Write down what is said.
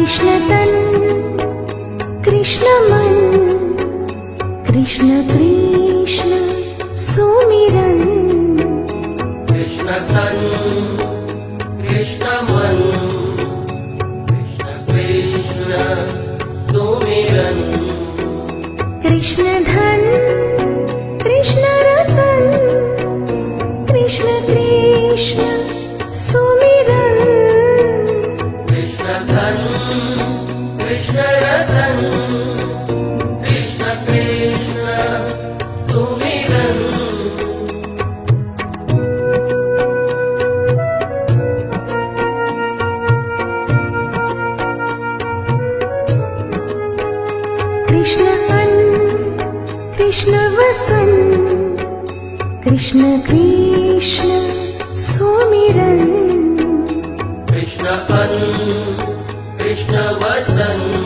कृष्ण तन कृष्ण मन कृष्ण कृष्ण सुमिरन कृष्ण तन कृष्ण मन कृष्ण कृष्ण सुमिरन कृष्ण धन कृष्ण रतन कृष्ण कृष्ण सुमिरन कृष्ण धन कृष्ण रतन कृष्ण कृष्ण सुमिरन कृष्ण अन्न कृष्ण वसन कृष्ण कृष्ण सुमिरन कृष्ण अन्न कृष्ण वसन